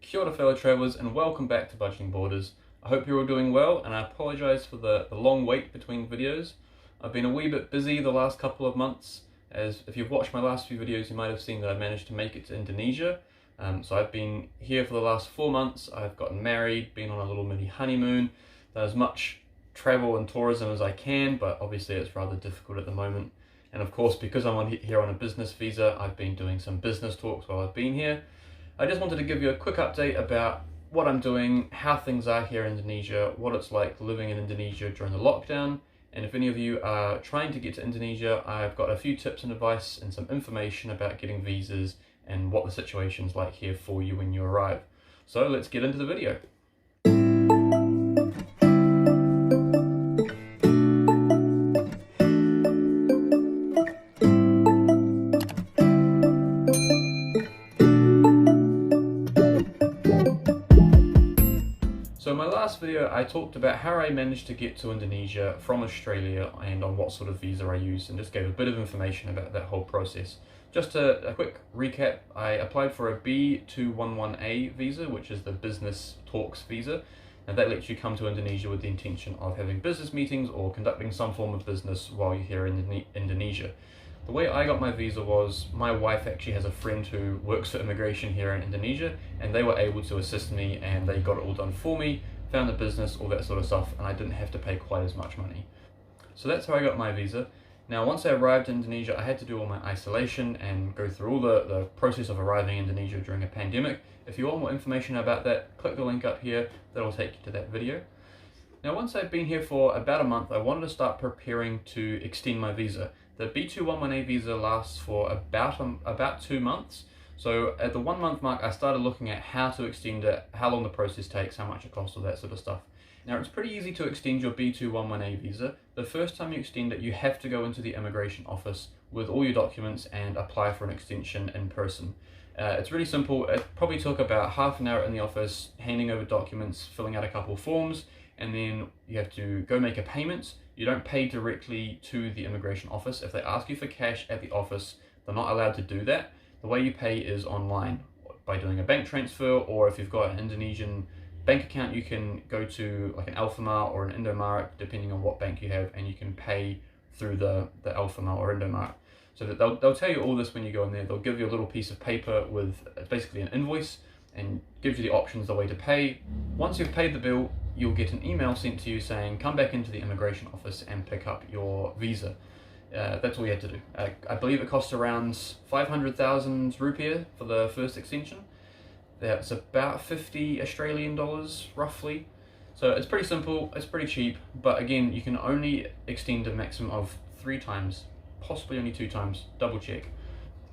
Kia ora fellow travellers and welcome back to Budgeting Borders. I hope you're all doing well and I apologise for the long wait between videos. I've been a wee bit busy the last couple of months, as if you've watched my last few videos you might have seen that I managed to make it to Indonesia. So I've been here for the last 4 months. I've gotten married, been on a little mini honeymoon, done as much travel and tourism as I can, but obviously it's rather difficult at the moment. And of course, because I'm here on a business visa, I've been doing some business talks while I've been here. I just wanted to give you a quick update about what I'm doing, how things are here in Indonesia, what it's like living in Indonesia during the lockdown, and if any of you are trying to get to Indonesia, I've got a few tips and advice and some information about getting visas and what the situation's like here for you when you arrive. So let's get into the video. So in my last video I talked about how I managed to get to Indonesia from Australia and on what sort of visa I used, and just gave a bit of information about that whole process. Just a quick recap, I applied for a B211A Visa, which is the business talks visa, and that lets you come to Indonesia with the intention of having business meetings or conducting some form of business while you're here in Indonesia. The way I got my visa was, my wife actually has a friend who works for immigration here in Indonesia, and they were able to assist me and they got it all done for me, found the business, all that sort of stuff, and I didn't have to pay quite as much money. So that's how I got my visa. Now once I arrived in Indonesia, I had to do all my isolation and go through all the process of arriving in Indonesia during a pandemic. If you want more information about that, click the link up here, that'll take you to that video. Now once I'd been here for about a month, I wanted to start preparing to extend my visa. The B211A visa lasts for about 2 months. So at the 1 month mark, I started looking at how to extend it, how long the process takes, how much it costs, all that sort of stuff. Now it's pretty easy to extend your B211A visa. The first time you extend it, you have to go into the immigration office with all your documents and apply for an extension in person. It's really simple. It probably took about half an hour in the office, handing over documents, filling out a couple of forms, and then you have to go make a payment. You don't pay directly to the immigration office. If they ask you for cash at the office, they're not allowed to do that. The way you pay is online by doing a bank transfer, or if you've got an Indonesian bank account, you can go to like an Alfamart or an Indomaret, depending on what bank you have, and you can pay through the Alfamart or Indomaret. So that they'll tell you all this when you go in there. They'll give you a little piece of paper with basically an invoice and gives you the options, the way to pay. Once you've paid the bill, you'll get an email sent to you saying, come back into the immigration office and pick up your visa. That's all you had to do. I believe it costs around 500,000 rupiah for the first extension. That's about 50 Australian dollars roughly. So it's pretty simple, it's pretty cheap, but again, you can only extend a maximum of 3 times, possibly only 2 times, double check.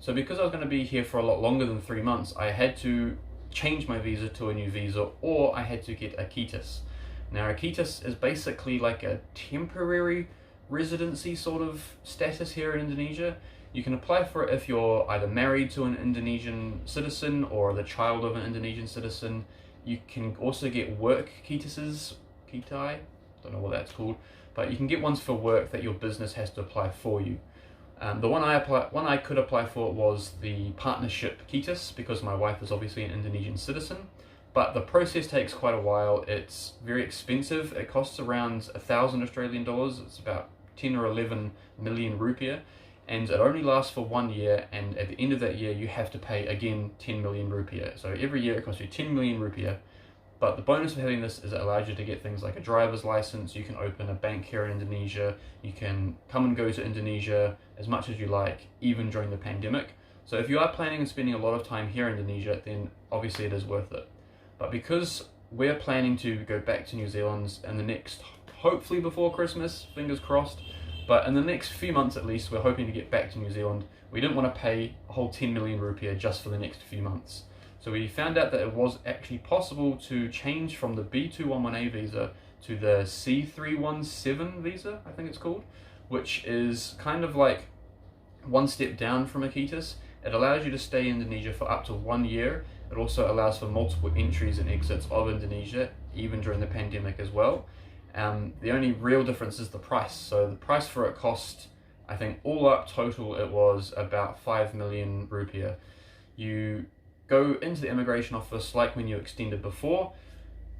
So because I was going to be here for a lot longer than 3 months, I had to change my visa to a new visa, or I had to get a KITAS. Now a KITAS is basically like a temporary residency sort of status here in Indonesia. You can apply for it if you're either married to an Indonesian citizen or the child of an Indonesian citizen. You can also get work KITASes, Kitai, don't know what that's called, but you can get ones for work that your business has to apply for you. The one I could apply for was the partnership KITAS, because my wife is obviously an Indonesian citizen, but the process takes quite a while. It's very expensive. It costs around 1,000 Australian dollars. It's about 10 or 11 million rupiah, and it only lasts for 1 year, and at the end of that year you have to pay again 10 million rupiah. So every year it costs you 10 million rupiah. But the bonus of having this is it allows you to get things like a driver's license. You can open a bank here in Indonesia. You can come and go to Indonesia as much as you like, even during the pandemic. So if you are planning on spending a lot of time here in Indonesia, then obviously it is worth it. But because we're planning to go back to New Zealand in the next, hopefully before Christmas, fingers crossed, but in the next few months at least, we're hoping to get back to New Zealand. We didn't want to pay a whole 10 million rupiah just for the next few months. So we found out that it was actually possible to change from the B211A visa to the C317 Visa, I think it's called, which is kind of like one step down from a KITAS. It allows you to stay in Indonesia for up to 1 year. It also allows for multiple entries and exits of Indonesia, even during the pandemic as well. The only real difference is the price. So the price for it cost, I think all up total, it was about 5 million rupiah. You go into the immigration office like when you extended before,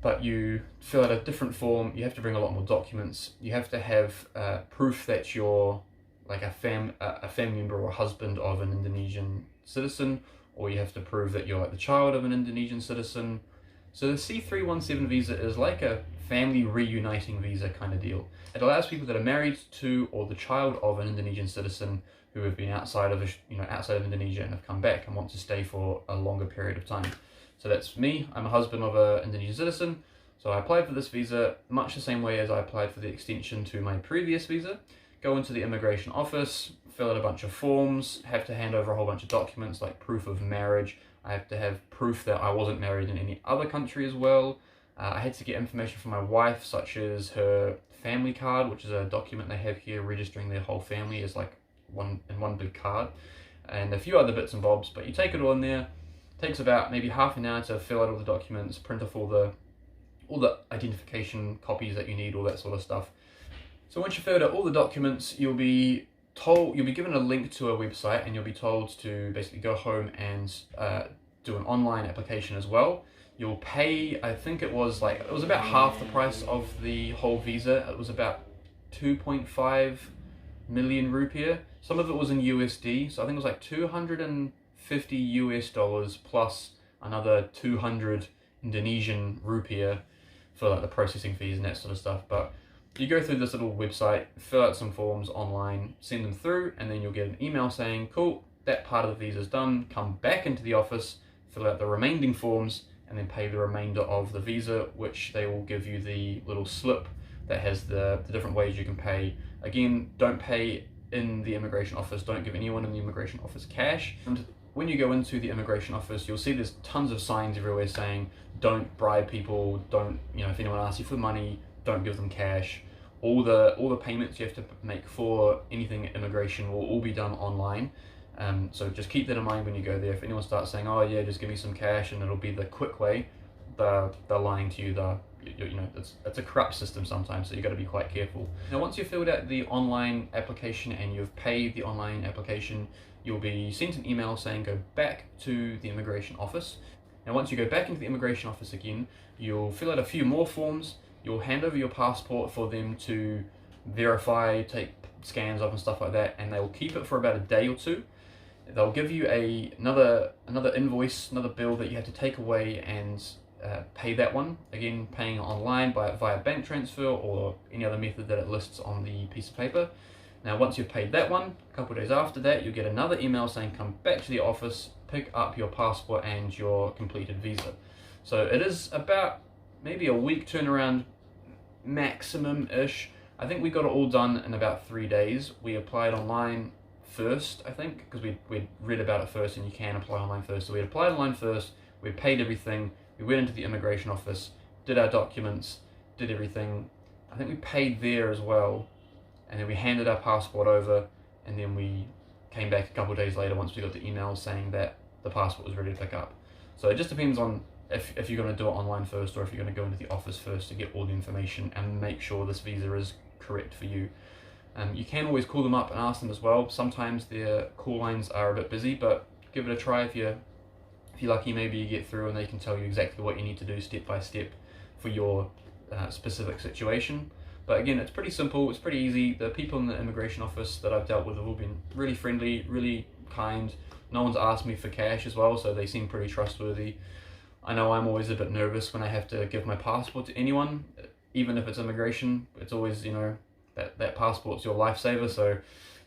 but you fill out a different form. You have to bring a lot more documents. You have to have proof that you're like a family member or husband of an Indonesian citizen, or you have to prove that you're like the child of an Indonesian citizen. So the C317 visa is like a family reuniting visa kind of deal. It allows people that are married to or the child of an Indonesian citizen who have been outside of Indonesia and have come back and want to stay for a longer period of time. So that's me. I'm a husband of an Indonesian citizen. So I applied for this visa much the same way as I applied for the extension to my previous visa. Go into the immigration office, fill out a bunch of forms, have to hand over a whole bunch of documents like proof of marriage. I have to have proof that I wasn't married in any other country as well. I had to get information from my wife, such as her family card, which is a document they have here registering their whole family as like one big card, and a few other bits and bobs. But you take it all in there. It takes about maybe half an hour to fill out all the documents, print off all the identification copies that you need, all that sort of stuff. So once you've filled out all the documents, you'll be given a link to a website, and you'll be told to basically go home and do an online application as well. You'll pay, I think it was about half the price of the whole visa. It was about 2.5 million rupiah. Some of it was in USD, so I think it was like 250 US dollars plus another 200 Indonesian rupiah for like the processing fees and that sort of stuff. But you go through this little website, fill out some forms online, send them through, and then you'll get an email saying, cool, that part of the visa is done, come back into the office, fill out the remaining forms, and then pay the remainder of the visa, which they will give you the little slip that has the different ways you can pay. Again, don't pay in the immigration office, don't give anyone in the immigration office cash. And when you go into the immigration office, you'll see there's tons of signs everywhere saying, don't bribe people, don't, if anyone asks you for money, don't give them cash. All the payments you have to make for anything immigration will all be done online. So just keep that in mind when you go there. If anyone starts saying, oh yeah, just give me some cash and it'll be the quick way, they're lying to you. It's a corrupt system sometimes, so you got to be quite careful. Now once you've filled out the online application and you've paid the online application, you'll be sent an email saying go back to the immigration office. Now once you go back into the immigration office again, you'll fill out a few more forms. You'll hand over your passport for them to verify, take scans of and stuff like that, and they will keep it for about a day or two. They'll give you another invoice, another bill that you have to take away and pay that one. Again, paying online via bank transfer or any other method that it lists on the piece of paper. Now once you've paid that one, a couple of days after that, you'll get another email saying come back to the office, pick up your passport and your completed visa. So it is about maybe a week turnaround maximum-ish. I think we got it all done in about 3 days. We applied online first, I think, because we'd read about it first and you can apply online first. So we applied online first, we paid everything, we went into the immigration office, did our documents, did everything. I think we paid there as well, and then we handed our passport over, and then we came back a couple of days later once we got the email saying that the passport was ready to pick up. So it just depends on if you're going to do it online first or if you're going to go into the office first to get all the information and make sure this visa is correct for you. You can always call them up and ask them as well. Sometimes their call lines are a bit busy, but give it a try. If you're lucky, maybe you get through and they can tell you exactly what you need to do step by step for your specific situation. But again, it's pretty simple, it's pretty easy. The people in the immigration office that I've dealt with have all been really friendly, really kind. No one's asked me for cash as well, so they seem pretty trustworthy. I know I'm always a bit nervous when I have to give my passport to anyone, even if it's immigration. It's always, that passport's your lifesaver, so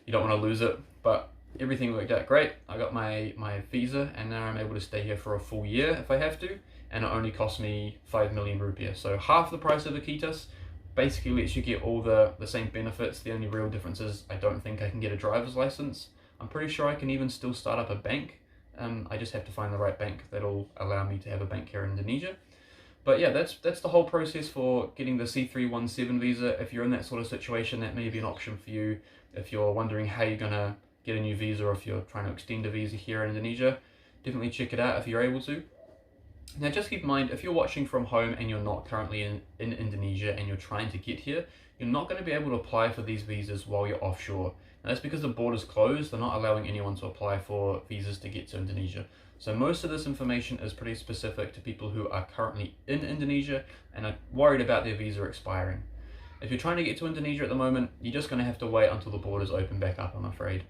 you don't want to lose it. But everything worked out great. I got my visa, and now I'm able to stay here for a full year if I have to, and it only cost me 5 million rupiah. So half the price of a Kitas, basically lets you get all the same benefits. The only real difference is I don't think I can get a driver's license. I'm pretty sure I can even still start up a bank. I just have to find the right bank that'll allow me to have a bank here in Indonesia. But yeah, that's the whole process for getting the C317 visa. If you're in that sort of situation, that may be an option for you. If you're wondering how you're going to get a new visa, or if you're trying to extend a visa here in Indonesia, definitely check it out if you're able to. Now just keep in mind, if you're watching from home and you're not currently in Indonesia and you're trying to get here, you're not going to be able to apply for these visas while you're offshore. Now that's because the border's closed, they're not allowing anyone to apply for visas to get to Indonesia. So most of this information is pretty specific to people who are currently in Indonesia and are worried about their visa expiring. If you're trying to get to Indonesia at the moment, you're just going to have to wait until the borders open back up, I'm afraid.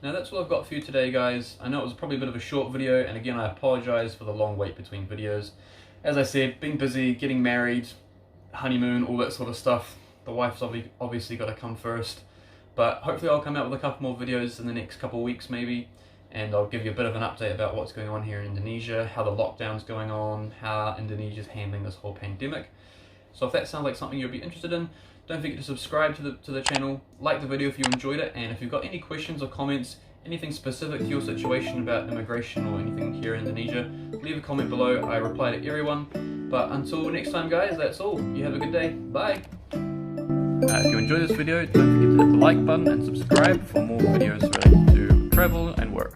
Now that's all I've got for you today, guys. I know it was probably a bit of a short video, and again I apologize for the long wait between videos. As I said, been busy, getting married, honeymoon, all that sort of stuff. The wife's obviously got to come first. But hopefully I'll come out with a couple more videos in the next couple of weeks maybe, and I'll give you a bit of an update about what's going on here in Indonesia, how the lockdown's going on, how Indonesia's handling this whole pandemic. So if that sounds like something you'll be interested in, don't forget to subscribe to the channel, like the video if you enjoyed it, and if you've got any questions or comments, anything specific to your situation about immigration or anything here in Indonesia, leave a comment below. I reply to everyone. But until next time, guys, that's all. You have a good day. Bye. If you enjoyed this video, don't forget to hit the like button and subscribe for more videos related to travel and work.